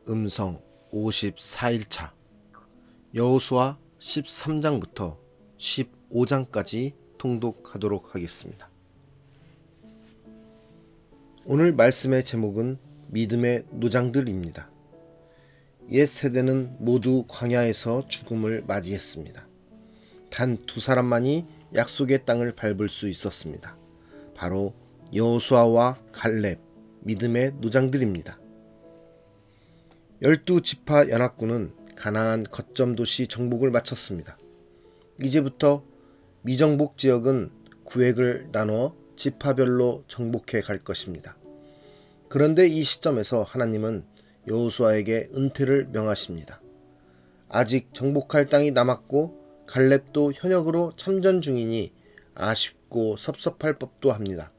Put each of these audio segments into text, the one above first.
음성 54일차 여호수아 13장부터 15장까지 통독하도록 하겠습니다. 오늘 말씀의 제목은 믿음의 노장들입니다. 옛 세대는 모두 광야에서 죽음을 맞이했습니다. 단 두 사람만이 약속의 땅을 밟을 수 있었습니다. 바로 여호수아와 갈렙, 믿음의 노장들입니다. 12지파 연합군은 가나안 거점 도시 정복을 마쳤습니다. 이제부터 미정복 지역은 구획을 나눠 지파별로 정복해 갈 것입니다. 그런데 이 시점에서 하나님은 여호수아에게 은퇴를 명하십니다. 아직 정복할 땅이 남았고 갈렙도 현역으로 참전 중이니 아쉽고 섭섭할 법도 합니다.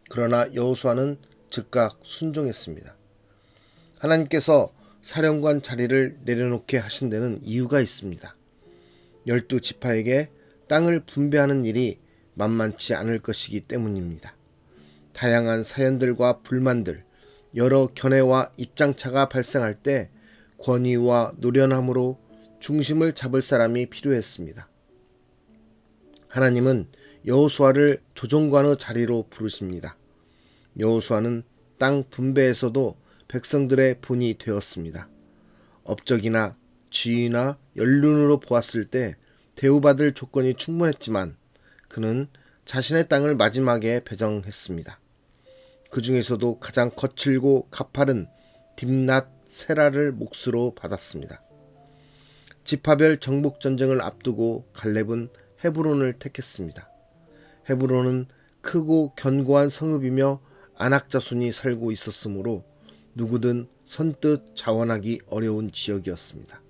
그러나 여호수아는 즉각 순종했습니다. 하나님께서 사령관 자리를 내려놓게 하신 데는 이유가 있습니다. 12지파에게 땅을 분배하는 일이 만만치 않을 것이기 때문입니다. 다양한 사연들과 불만들, 여러 견해와 입장차가 발생할 때 권위와 노련함으로 중심을 잡을 사람이 필요했습니다. 하나님은 여호수아를 조종관의 자리로 부르십니다. 여호수아는 땅 분배에서도 백성들의 본이 되었습니다. 업적이나 지위나 연륜으로 보았을 때 대우받을 조건이 충분했지만 그는 자신의 땅을 마지막에 배정했습니다. 그 중에서도 가장 거칠고 가파른 딥낫 세라를 몫으로 받았습니다. 지파별 정복 전쟁을 앞두고 갈렙은 헤브론을 택했습니다. 헤브론은 크고 견고한 성읍이며 아낙 자손이 살고 있었으므로 누구든 선뜻 자원하기 어려운 지역이었습니다.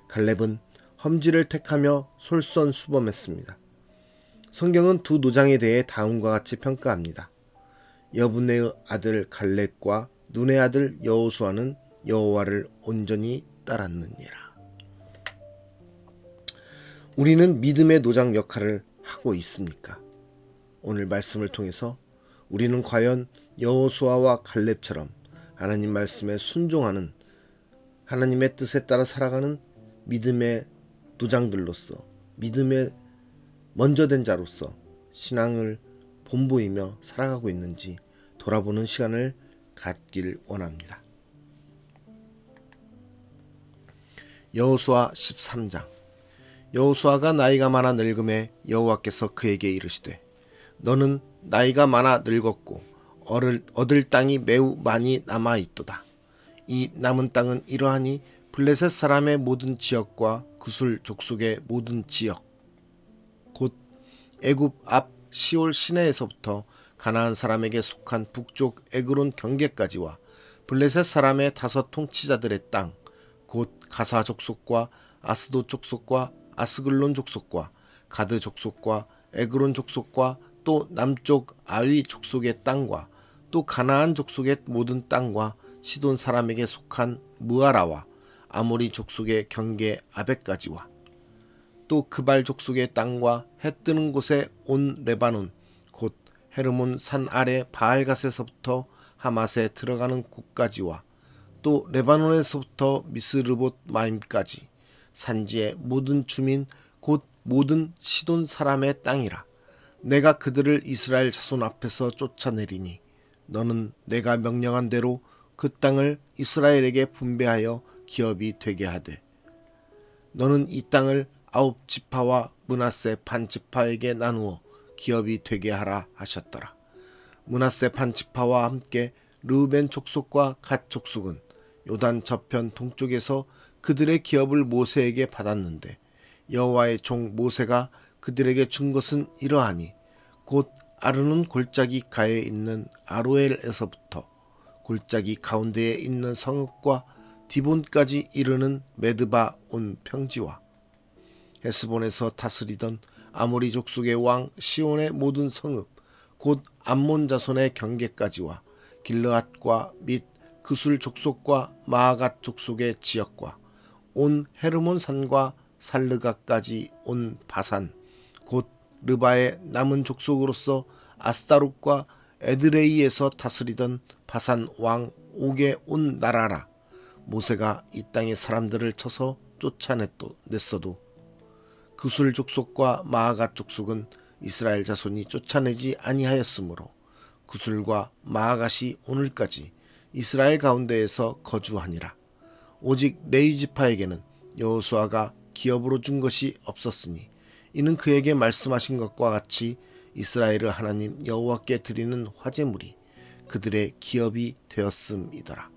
갈렙은 험지를 택하며 솔선수범했습니다. 성경은 두 노장에 대해 다음과 같이 평가합니다. 여분의 아들 갈렙과 눈의 아들 여호수아는 여호와를 온전히 따랐느니라. 우리는 믿음의 노장 역할을 하고 있습니까? 오늘 말씀을 통해서 우리는 과연 여호수아와 갈렙처럼 하나님 말씀에 순종하는, 하나님의 뜻에 따라 살아가는 믿음의 노장들로서, 믿음의 먼저 된 자로서 신앙을 본보이며 살아가고 있는지 돌아보는 시간을 갖길 원합니다. 여호수아 13장. 여호수아가 나이가 많아 늙음에 여호와께서 그에게 이르시되 너는 나이가 많아 늙었고 얻을 땅이 매우 많이 남아있도다. 이 남은 땅은 이러하니 블레셋 사람의 모든 지역과 구술 족속의 모든 지역, 곧 애굽 앞 시올 시내에서부터 가나안 사람에게 속한 북쪽 에그론 경계까지와 블레셋 사람의 5 통치자들의 땅, 곧 가사 족속과 아스도 족속과 아스글론 족속과 가드 족속과 에그론 족속과 또 남쪽 아위 족속의 땅과 또 가나안 족속의 모든 땅과 시돈 사람에게 속한 무아라와 아모리 족속의 경계 아벡까지와 또 그발 족속의 땅과 해 뜨는 곳에 온 레바논 곧 헤르몬 산 아래 바알갓에서부터 하맛에 들어가는 곳까지와 또 레바논에서부터 미스르봇 마임까지 산지의 모든 주민 곧 모든 시돈 사람의 땅이라. 내가 그들을 이스라엘 자손 앞에서 쫓아내리니 너는 내가 명령한 대로 그 땅을 이스라엘에게 분배하여 기업이 되게 하되 너는 이 땅을 9지파와 므낫세 반지파에게 나누어 기업이 되게 하라 하셨더라. 므낫세 반지파와 함께 르우벤 족속과 갓 족속은 요단 저편 동쪽에서 그들의 기업을 모세에게 받았는데 여호와의 종 모세가 그들에게 준 것은 이러하니 곧 아르논 골짜기 가에 있는 아로엘에서부터 골짜기 가운데에 있는 성읍과 디본까지 이르는 메드바 온 평지와 헤스본에서 다스리던 아모리 족속의 왕 시온의 모든 성읍 곧 암몬 자손의 경계까지와 길르앗과 및 그술 족속과 마아갓 족속의 지역과 온 헤르몬 산과 살르가까지 온 바산 곧 르바의 남은 족속으로서 아스타롯과 에드레이에서 다스리던 바산 왕 옥의 온 나라라. 모세가 이 땅의 사람들을 쳐서 쫓아냈어도 그술 족속과 마아가 족속은 이스라엘 자손이 쫓아내지 아니하였으므로 그술과 마아갓이 오늘까지 이스라엘 가운데에서 거주하니라. 오직 레위 지파에게는 여호수아가 기업으로 준 것이 없었으니 이는 그에게 말씀하신 것과 같이 이스라엘의 하나님 여호와께 드리는 화제물이 그들의 기업이 되었음이더라.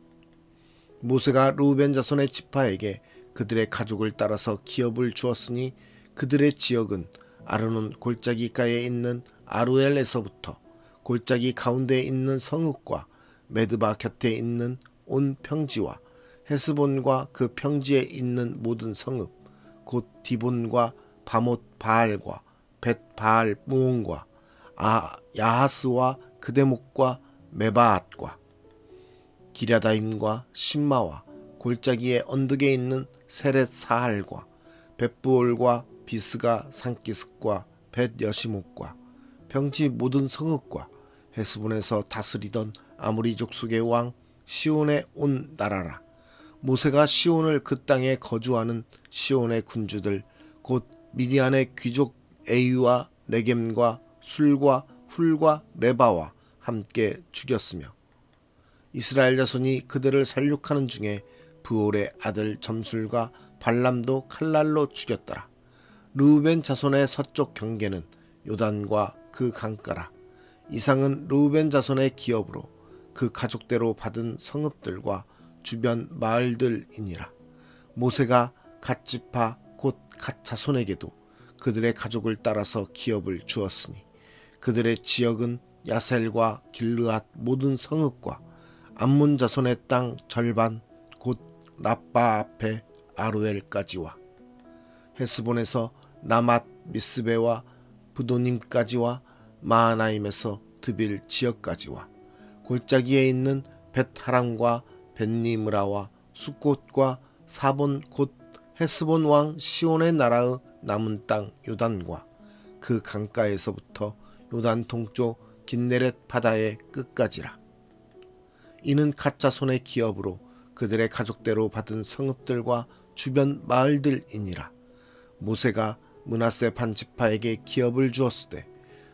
모세가 르우벤 자손의 지파에게 그들의 가족을 따라서 기업을 주었으니 그들의 지역은 아르논 골짜기가에 있는 아루엘에서부터 골짜기 가운데에 있는 성읍과 메드바 곁에 있는 온 평지와 헤스본과 그 평지에 있는 모든 성읍 곧 디본과 바못 바알과 벳 바알 무온과 야하스와 그대목과 메바앗과 기랴다임과 신마와 골짜기의 언덕에 있는 세렛 사할과 벳부올과 비스가 산기슭과 벳 여시목과 평지 모든 성읍과 헤스본에서 다스리던 아모리 족속의 왕 시온의 온 나라라. 모세가 시온을 그 땅에 거주하는 시온의 군주들 곧 미디안의 귀족 에이와 레겜과 술과 훌과 레바와 함께 죽였으며 이스라엘 자손이 그들을 살육하는 중에 브올의 아들 점술과 발람도 칼날로 죽였더라. 르우벤 자손의 서쪽 경계는 요단과 그 강가라. 이상은 르우벤 자손의 기업으로 그 가족대로 받은 성읍들과 주변 마을들이니라. 모세가 갓 지파 곧 갓 자손에게도 그들의 가족을 따라서 기업을 주었으니 그들의 지역은 야셀과 길르앗 모든 성읍과 암몬 자손의 땅 절반 곧 라빠 앞에 아루엘까지와 헤스본에서 라맛 미스베와 부도님까지와 마하나임에서 드빌 지역까지와 골짜기에 있는 벳하람과 벳니므라와 숫곳과 사본 곧 헤스본 왕 시온의 나라의 남은 땅 요단과 그 강가에서부터 요단 동쪽 긴네렛 바다의 끝까지라. 이는 갓 자손의 기업으로 그들의 가족대로 받은 성읍들과 주변 마을들이니라. 모세가 므낫세 반지파에게 기업을 주었으되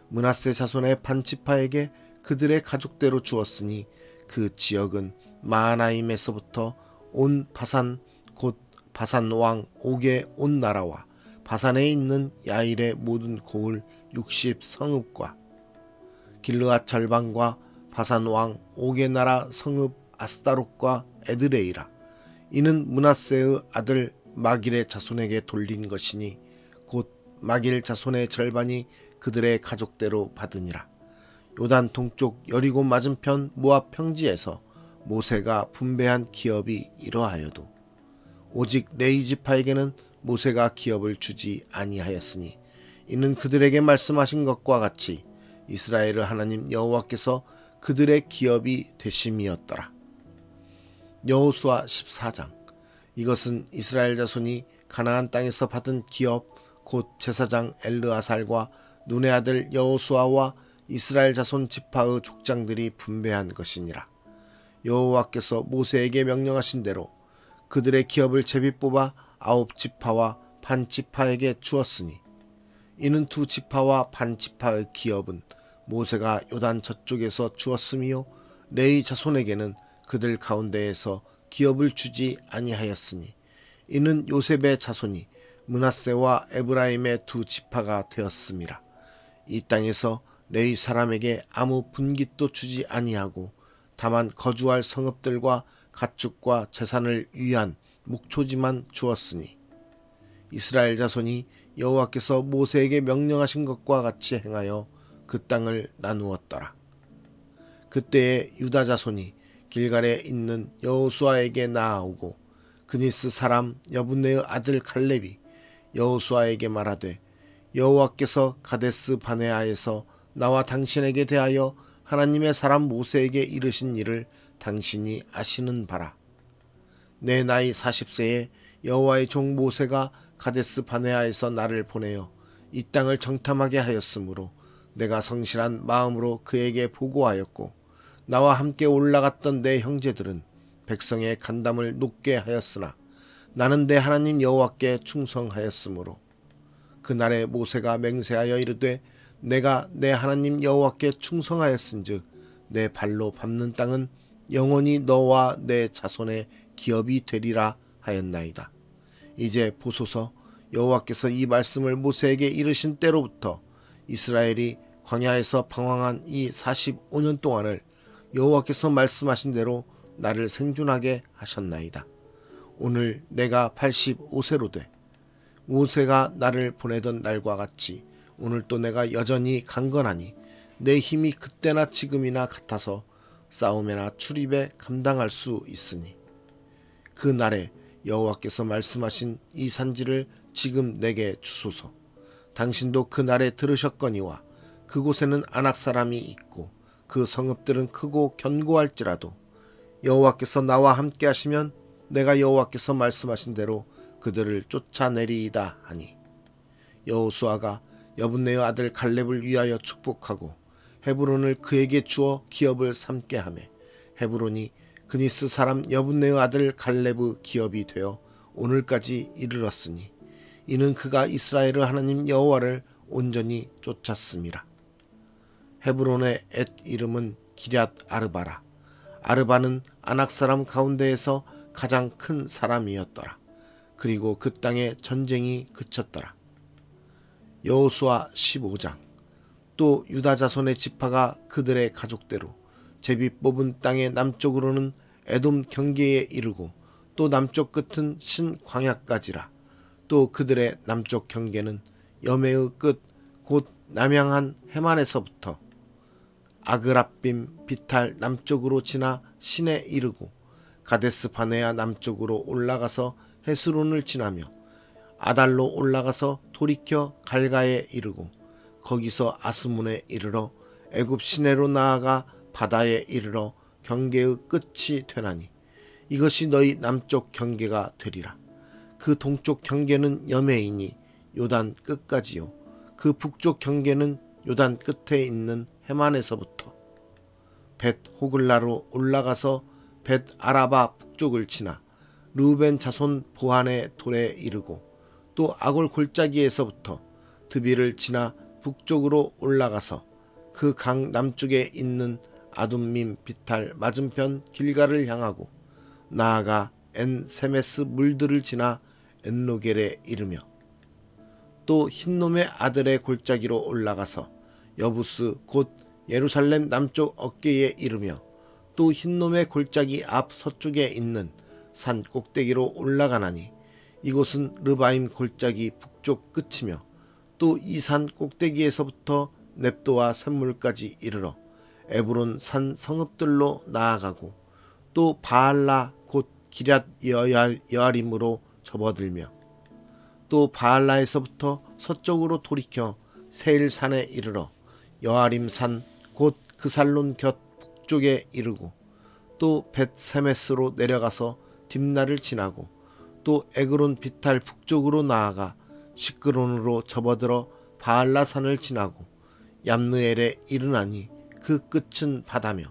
므낫세 자손의 반지파에게 그들의 가족대로 주었으니 그 지역은 마하나임에서부터 온 바산 곧 바산 왕 옥의 온 나라와 바산에 있는 야일의 모든 고을 60 성읍과 길르앗 절반과 바산 왕 옥의 나라 성읍 아스다롯과 에드레이라. 이는 므낫세의 아들 마길의 자손에게 돌린 것이니 곧 마길 자손의 절반이 그들의 가족대로 받으니라. 요단 동쪽 여리고 맞은편 모압 평지에서 모세가 분배한 기업이 이러하여도 오직 레위 지파에게는 모세가 기업을 주지 아니하였으니 이는 그들에게 말씀하신 것과 같이 이스라엘의 하나님 여호와께서 그들의 기업이 되심이었더라. 여호수아 14장. 이것은 이스라엘 자손이 가나안 땅에서 받은 기업 곧 제사장 엘르아살과 눈의 아들 여호수아와 이스라엘 자손 지파의 족장들이 분배한 것이니라. 여호와께서 모세에게 명령하신 대로 그들의 기업을 제비 뽑아 9지파와 반지파에게 주었으니 이는 2지파와 반지파의 기업은 모세가 요단 저쪽에서 주었으며 레위 자손에게는 그들 가운데에서 기업을 주지 아니하였으니 이는 요셉의 자손이 므낫세와 에브라임의 2지파가 되었음이라. 이 땅에서 레위 사람에게 아무 분깃도 주지 아니하고 다만 거주할 성읍들과 가축과 재산을 위한 목초지만 주었으니 이스라엘 자손이 여호와께서 모세에게 명령하신 것과 같이 행하여 그 땅을 나누었더라. 그때에 유다 자손이 길갈에 있는 여호수아에게 나아오고 그니스 사람 여분네의 아들 갈렙이 여호수아에게 말하되 여호와께서 가데스 바네아에서 나와 당신에게 대하여 하나님의 사람 모세에게 이르신 일을 당신이 아시는 바라. 내 나이 40세에 여호와의 종 모세가 가데스 바네아에서 나를 보내어 이 땅을 정탐하게 하였으므로 내가 성실한 마음으로 그에게 보고하였고 나와 함께 올라갔던 내 형제들은 백성의 간담을 높게 하였으나 나는 내 하나님 여호와께 충성하였으므로 그날에 모세가 맹세하여 이르되 내가 내 하나님 여호와께 충성하였은즉 내 발로 밟는 땅은 영원히 너와 내 자손의 기업이 되리라 하였나이다. 이제 보소서, 여호와께서 이 말씀을 모세에게 이르신 때로부터 이스라엘이 광야에서 방황한 이 45년 동안을 여호와께서 말씀하신 대로 나를 생존하게 하셨나이다. 오늘 내가 85세로 돼 모세가 나를 보내던 날과 같이 오늘 또 내가 여전히 강건하니 내 힘이 그때나 지금이나 같아서 싸움에나 출입에 감당할 수 있으니 그 날에 여호와께서 말씀하신 이 산지를 지금 내게 주소서. 당신도 그 날에 들으셨거니와 그곳에는 아낙 사람이 있고 그 성읍들은 크고 견고할지라도 여호와께서 나와 함께 하시면 내가 여호와께서 말씀하신 대로 그들을 쫓아내리이다 하니 여호수아가 여분네의 아들 갈렙을 위하여 축복하고 헤브론을 그에게 주어 기업을 삼게 하며 헤브론이 그니스 사람 여분네의 아들 갈렙의 기업이 되어 오늘까지 이르렀으니 이는 그가 이스라엘의 하나님 여호와를 온전히 쫓았음이라. 헤브론의 엣 이름은 기럇 아르바라. 아르바는 아낙 사람 가운데에서 가장 큰 사람이었더라. 그리고 그 땅에 전쟁이 그쳤더라. 여호수아 15장. 또 유다 자손의 지파가 그들의 가족대로 제비 뽑은 땅의 남쪽으로는 에돔 경계에 이르고 또 남쪽 끝은 신광야까지라. 또 그들의 남쪽 경계는 여매의 끝 곧 남양한 해만에서부터 아그랍빔 비탈 남쪽으로 지나 신에 이르고 가데스 바네아 남쪽으로 올라가서 헤스론을 지나며 아달로 올라가서 돌이켜 갈가에 이르고 거기서 아스문에 이르러 애굽 시내로 나아가 바다에 이르러 경계의 끝이 되나니 이것이 너희 남쪽 경계가 되리라. 그 동쪽 경계는 여매이니 요단 끝까지요. 그 북쪽 경계는 요단 끝에 있는 해만에서부터 벳 호글라로 올라가서 벳 아라바 북쪽을 지나 르우벤 자손 보한의 돌에 이르고 또 아골 골짜기에서부터 드비를 지나 북쪽으로 올라가서 그 강 남쪽에 있는 아둠밈 비탈 맞은편 길가를 향하고 나아가 엔 세메스 물들을 지나 엔로겔에 이르며 또 흰놈의 아들의 골짜기로 올라가서 여부스 곧 예루살렘 남쪽 어깨에 이르며 또 흰놈의 골짜기 앞 서쪽에 있는 산 꼭대기로 올라가나니 이곳은 르바임 골짜기 북쪽 끝이며 또 이 산 꼭대기에서부터 넵도와 샘물까지 이르러 에브론 산 성읍들로 나아가고 또 바알라 곧 기럇 여아림으로 접어들며 또 바알라에서부터 서쪽으로 돌이켜 세일산에 이르러 여아림산 곧 그살론 곁 북쪽에 이르고 또 벳세메스로 내려가서 딥나를 지나고 또 에그론 비탈 북쪽으로 나아가 시끄론으로 접어들어 바알라산을 지나고 얌느엘에 이르나니 그 끝은 바다며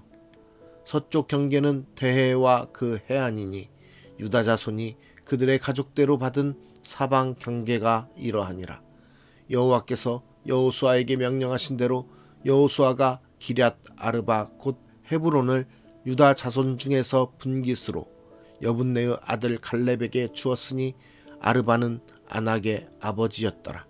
서쪽 경계는 대해와 그 해안이니 유다 자손이 그들의 가족대로 받은 사방 경계가 이러하니라. 여호와께서 여호수아에게 명령하신 대로 여호수아가 기럇 아르바 곧 헤브론을 유다 자손 중에서 분깃으로 여분네의 아들 갈렙에게 주었으니 아르바는 아낙의 아버지였더라.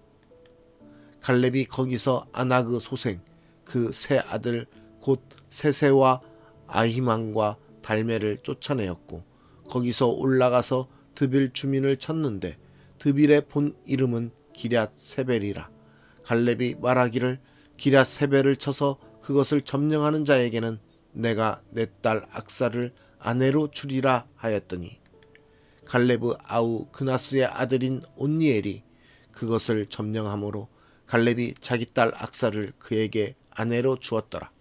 갈렙이 거기서 아낙의 소생 그 세 아들 곧 세세와 아히만과 달메를 쫓아내었고 거기서 올라가서 드빌 주민을 쳤는데 드빌의 본 이름은 기럇 세벨이라. 갈렙이 말하기를 기럇 세벨을 쳐서 그것을 점령하는 자에게는 내가 내 딸 악사를 아내로 주리라 하였더니 갈렙의 아우 그나스의 아들인 온니엘이 그것을 점령함으로 갈렙이 자기 딸 악사를 그에게 아내로 주었더라.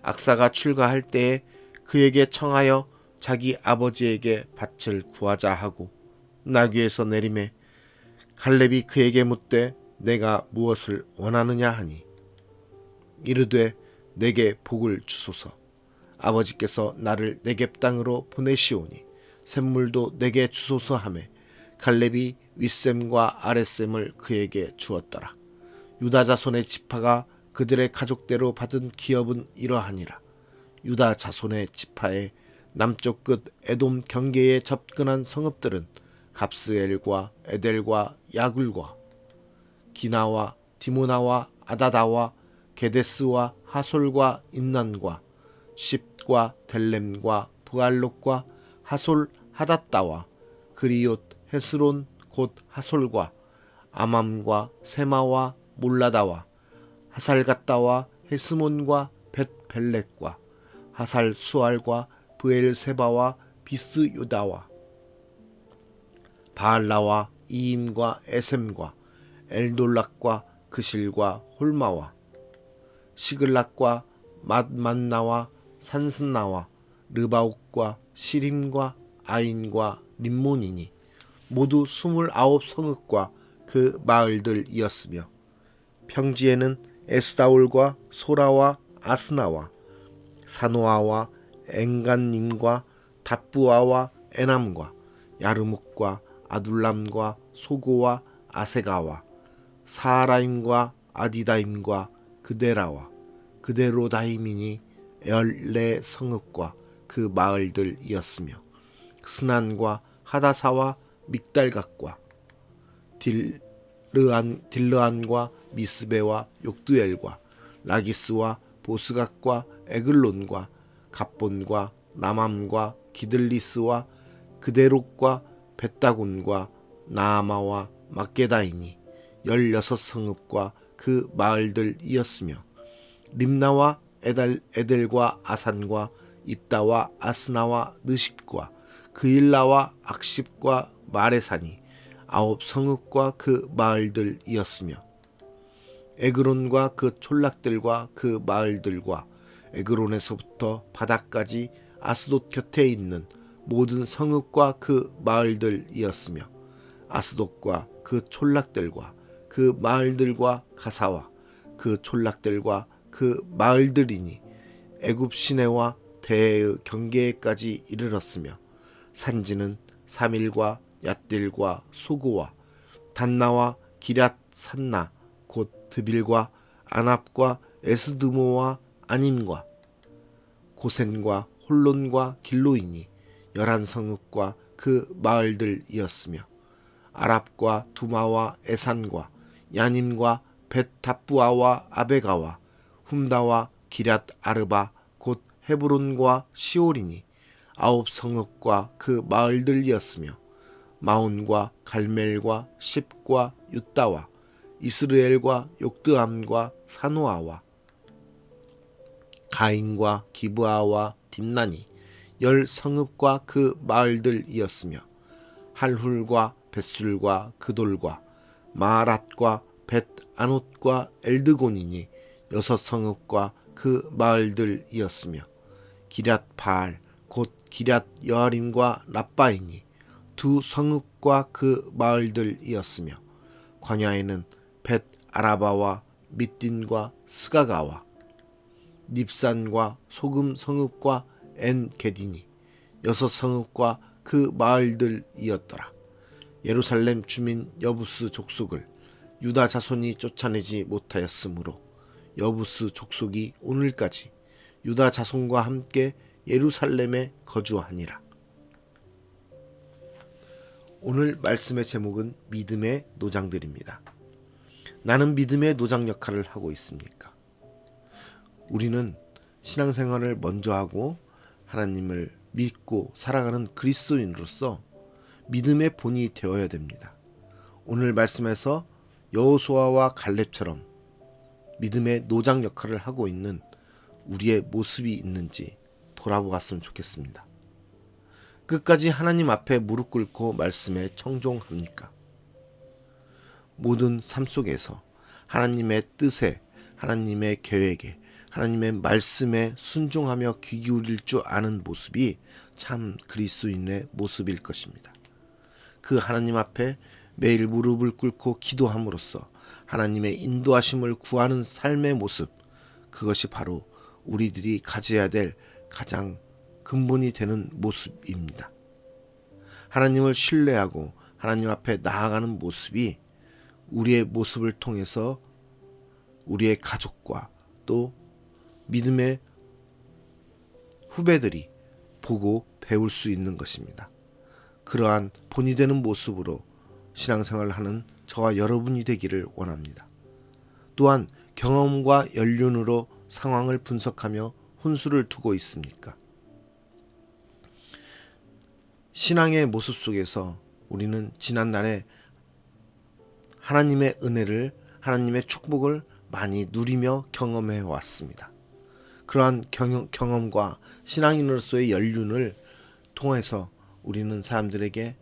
악사가 출가할 때에 그에게 청하여 자기 아버지에게 밭을 구하자 하고 나귀에서 내림에 갈렙이 그에게 묻되 내가 무엇을 원하느냐 하니 이르되 내게 복을 주소서. 아버지께서 나를 네겝 땅으로 보내시오니 샘물도 내게 주소서 하매 갈렙이 윗샘과 아랫샘을 그에게 주었더라. 유다 자손의 지파가 그들의 가족대로 받은 기업은 이러하니라. 유다 자손의 지파의 남쪽 끝 에돔 경계에 접근한 성읍들은 갑스엘과 에델과 야굴과 기나와 디모나와 아다다와 게데스와 하솔과 인난과 십과 델렘과 부알롯과 하솔 하닷다와 그리옷 헤스론 곧 하솔과 아맘과 세마와 몰라다와 하살갓다와 헤스몬과 벳벨렉과 하살 수알과 브엘세바와 비스요다와 바알라와 이임과 에셈과 엘돌락과 그실과 홀마와 시글락과 맛만나와 산산나와 르바욱과 시림과 아인과 림몬이니 모두 29성읍과 그 마을들이었으며 평지에는 에스다올과 소라와 아스나와 사노아와 엔간님과 답부아와 에남과 야르묵과 아둘람과 소고와 아세가와 사라임과 아디다임과 그데라와 그데로다임이니 14성읍과 그 마을들이었으며 스난과 하다사와 믹달갓과 딜르안과 미스베와 욕두엘과 라기스와 보스갓과 에글론과 갑본과 나맘과 기들리스와 그데롯과 벳다곤과 나아마와 막게다이니 16성읍과 그 마을들이었으며 림나와 에델과 아산과 입다와 아스나와 느십과 그일라와 악십과 마레산이 9성읍과 그 마을들이었으며 에그론과 그 촌락들과 그 마을들과 에그론에서부터 바다까지 아스돗 곁에 있는 모든 성읍과 그 마을들이었으며 아스돗과 그 촌락들과 그 마을들과 가사와 그 촌락들과 그 마을들이니 애굽 시내와 대해의 경계에까지 이르렀으며 산지는 사밀과 얏딜과 소고와 단나와 기랏 산나 곧 드빌과 아납과 에스드모와 아님과 고센과 홀론과 길로이니 11성읍과 그 마을들이었으며 아랍과 두마와 에산과 야님과 벳답부아와 아베가와 훔다와 기랏 아르바 곧 헤브론과 시올이니 9성읍과 그 마을들이었으며 마온과 갈멜과 십과 유다와 이스르엘과 욕드암과 사노아와 가인과 기브아와 딥나니 10성읍과 그 마을들이었으며 할훌과 벳술과 그돌과 마아랏과 벳아노트과 엘드곤이니 6성읍과 그 마을들이었으며 기랏 바알 곧 기랏 여아림과 랍바이니 2성읍과 그 마을들이었으며 광야에는 벳 아라바와 밑딘과 스가가와 닙산과 소금 성읍과 엔게디니 6성읍과 그 마을들이었더라. 예루살렘 주민 여부스 족속을 유다 자손이 쫓아내지 못하였으므로 여부스 족속이 오늘까지 유다 자손과 함께 예루살렘에 거주하니라. 오늘 말씀의 제목은 믿음의 노장들입니다. 나는 믿음의 노장 역할을 하고 있습니까? 우리는 신앙생활을 먼저 하고 하나님을 믿고 살아가는 그리스도인으로서 믿음의 본이 되어야 됩니다. 오늘 말씀에서 여호수아와 갈렙처럼 믿음의 노장 역할을 하고 있는 우리의 모습이 있는지 돌아보았으면 좋겠습니다. 끝까지 하나님 앞에 무릎 꿇고 말씀에 청종합니까? 모든 삶 속에서 하나님의 뜻에, 하나님의 계획에, 하나님의 말씀에 순종하며 귀 기울일 줄 아는 모습이 참 그리스도인의 모습일 것입니다. 그 하나님 앞에 매일 무릎을 꿇고 기도함으로써 하나님의 인도하심을 구하는 삶의 모습, 그것이 바로 우리들이 가져야 될 가장 근본이 되는 모습입니다. 하나님을 신뢰하고 하나님 앞에 나아가는 모습이 우리의 모습을 통해서 우리의 가족과 또 믿음의 후배들이 보고 배울 수 있는 것입니다. 그러한 본이 되는 모습으로 신앙생활을 하는 저와 여러분이 되기를 원합니다. 또한 경험과 연륜으로 상황을 분석하며 훈수를 두고 있습니까? 신앙의 모습 속에서 우리는 지난날에 하나님의 은혜를, 하나님의 축복을 많이 누리며 경험해 왔습니다. 그러한 경험과 신앙인으로서의 연륜을 통해서 우리는 사람들에게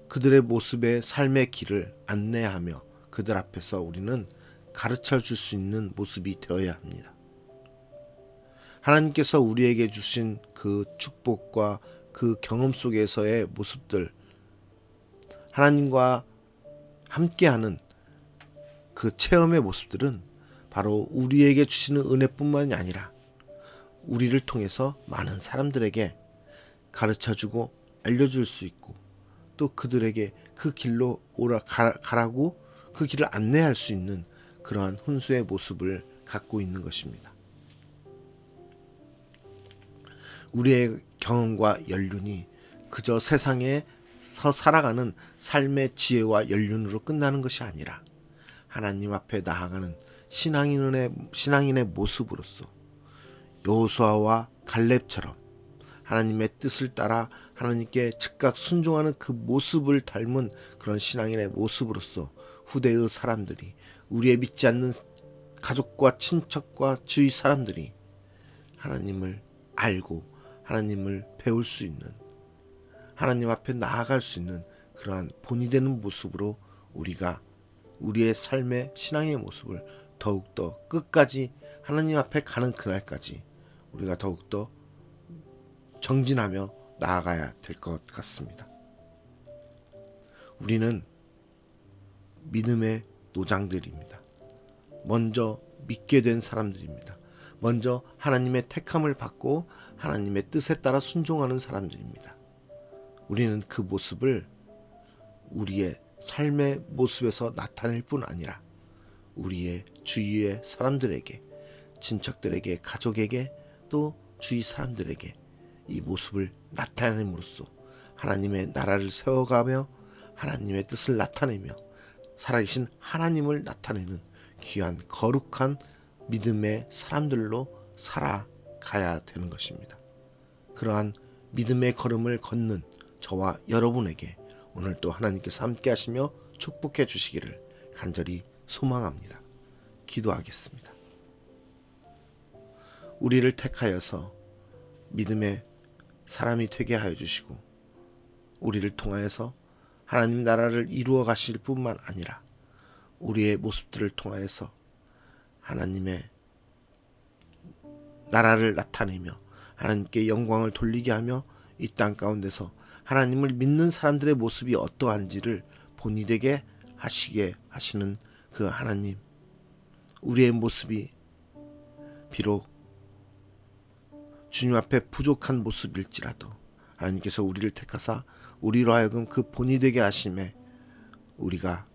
그들의 모습의 삶의 길을 안내하며 그들 앞에서 우리는 가르쳐 줄 수 있는 모습이 되어야 합니다. 하나님께서 우리에게 주신 그 축복과 그 경험 속에서의 모습들, 하나님과 함께하는 그 체험의 모습들은 바로 우리에게 주시는 은혜뿐만이 아니라 우리를 통해서 많은 사람들에게 가르쳐주고 알려줄 수 있고 또 그들에게 그 길로 가라고 그 길을 안내할 수 있는 그러한 훈수의 모습을 갖고 있는 것입니다. 우리의 경험과 연륜이 그저 세상에서 살아가는 삶의 지혜와 연륜으로 끝나는 것이 아니라 하나님 앞에 나아가는 신앙인의 모습으로서 여호수아와 갈렙처럼 하나님의 뜻을 따라 하나님께 즉각 순종하는 그 모습을 닮은 그런 신앙인의 모습으로서 후대의 사람들이, 우리의 믿지 않는 가족과 친척과 주위 사람들이 하나님을 알고 하나님을 배울 수 있는, 하나님 앞에 나아갈 수 있는 그러한 본이 되는 모습으로 우리가 우리의 삶의 신앙의 모습을 더욱더 끝까지 하나님 앞에 가는 그날까지 우리가 더욱더 정진하며 나아가야 될 것 같습니다. 우리는 믿음의 노장들입니다. 먼저 믿게 된 사람들입니다. 먼저 하나님의 택함을 받고 하나님의 뜻에 따라 순종하는 사람들입니다. 우리는 그 모습을 우리의 삶의 모습에서 나타낼 뿐 아니라 우리의 주위의 사람들에게, 친척들에게, 가족에게 또 주위 사람들에게 이 모습을 나타냄으로써 하나님의 나라를 세워가며 하나님의 뜻을 나타내며 살아계신 하나님을 나타내는 귀한 거룩한 믿음의 사람들로 살아가야 되는 것입니다. 그러한 믿음의 걸음을 걷는 저와 여러분에게 오늘 또 하나님께서 함께 하시며 축복해 주시기를 간절히 소망합니다. 기도하겠습니다. 우리를 택하여서 믿음의 사람이 되게 하여 주시고 우리를 통하여서 하나님 나라를 이루어 가실 뿐만 아니라 우리의 모습들을 통하여서 하나님의 나라를 나타내며 하나님께 영광을 돌리게 하며 이 땅 가운데서 하나님을 믿는 사람들의 모습이 어떠한지를 본이 되게 하시게 하시는 그 하나님, 우리의 모습이 비록 주님 앞에 부족한 모습일지라도 하나님께서 우리를 택하사 우리로 하여금 그 본이 되게 하심에 우리가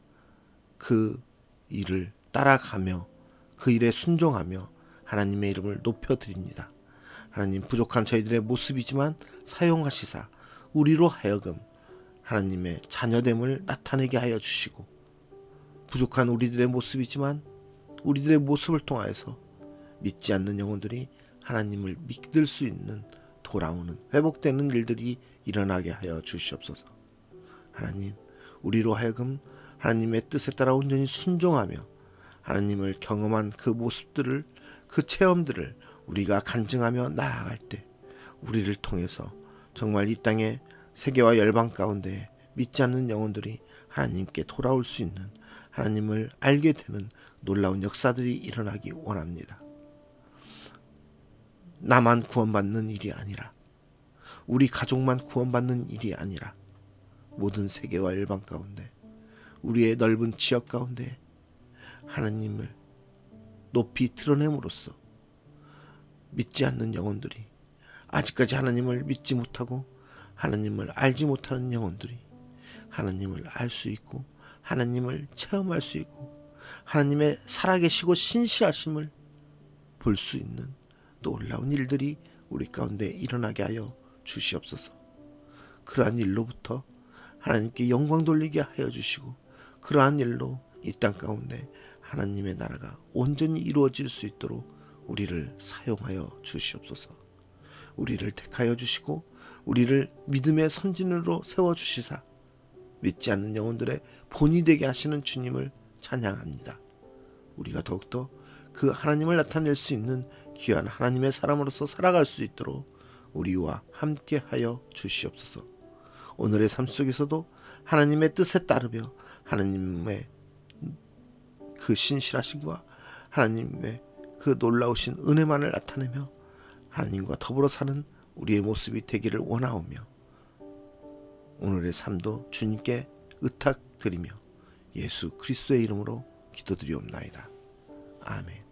그 일을 따라가며 그 일에 순종하며 하나님의 이름을 높여드립니다. 하나님, 부족한 저희들의 모습이지만 사용하시사 우리로 하여금 하나님의 자녀됨을 나타내게 하여 주시고, 부족한 우리들의 모습이지만 우리들의 모습을 통하여서 믿지 않는 영혼들이 하나님을 믿을 수 있는 돌아오는, 회복되는 일들이 일어나게 하여 주시옵소서. 하나님, 우리로 하여금 하나님의 뜻에 따라 온전히 순종하며 하나님을 경험한 그 모습들을, 그 체험들을 우리가 간증하며 나아갈 때 우리를 통해서 정말 이 땅의 세계와 열방 가운데 믿지 않는 영혼들이 하나님께 돌아올 수 있는, 하나님을 알게 되는 놀라운 역사들이 일어나기 원합니다. 나만 구원받는 일이 아니라, 우리 가족만 구원받는 일이 아니라 모든 세계와 열방 가운데, 우리의 넓은 지역 가운데 하나님을 높이 드러냄으로써 믿지 않는 영혼들이 아직까지 하나님을 믿지 못하고 하나님을 알지 못하는 영혼들이 하나님을 알 수 있고 하나님을 체험할 수 있고 하나님의 살아계시고 신실하심을 볼 수 있는 놀라운 일들이 우리 가운데 일어나게 하여 주시옵소서. 그러한 일로부터 하나님께 영광 돌리게 하여 주시고 그러한 일로 이 땅 가운데 하나님의 나라가 온전히 이루어질 수 있도록 우리를 사용하여 주시옵소서. 우리를 택하여 주시고 우리를 믿음의 선진으로 세워주시사 믿지 않는 영혼들의 본이 되게 하시는 주님을 찬양합니다. 우리가 더욱더 그 하나님을 나타낼 수 있는 귀한 하나님의 사람으로서 살아갈 수 있도록 우리와 함께 하여 주시옵소서. 오늘의 삶 속에서도 하나님의 뜻에 따르며 하나님의 그 신실하심과 하나님의 그 놀라우신 은혜만을 나타내며 하나님과 더불어 사는 우리의 모습이 되기를 원하오며 오늘의 삶도 주님께 의탁드리며 예수 그리스도의 이름으로 기도드리옵나이다. 아멘.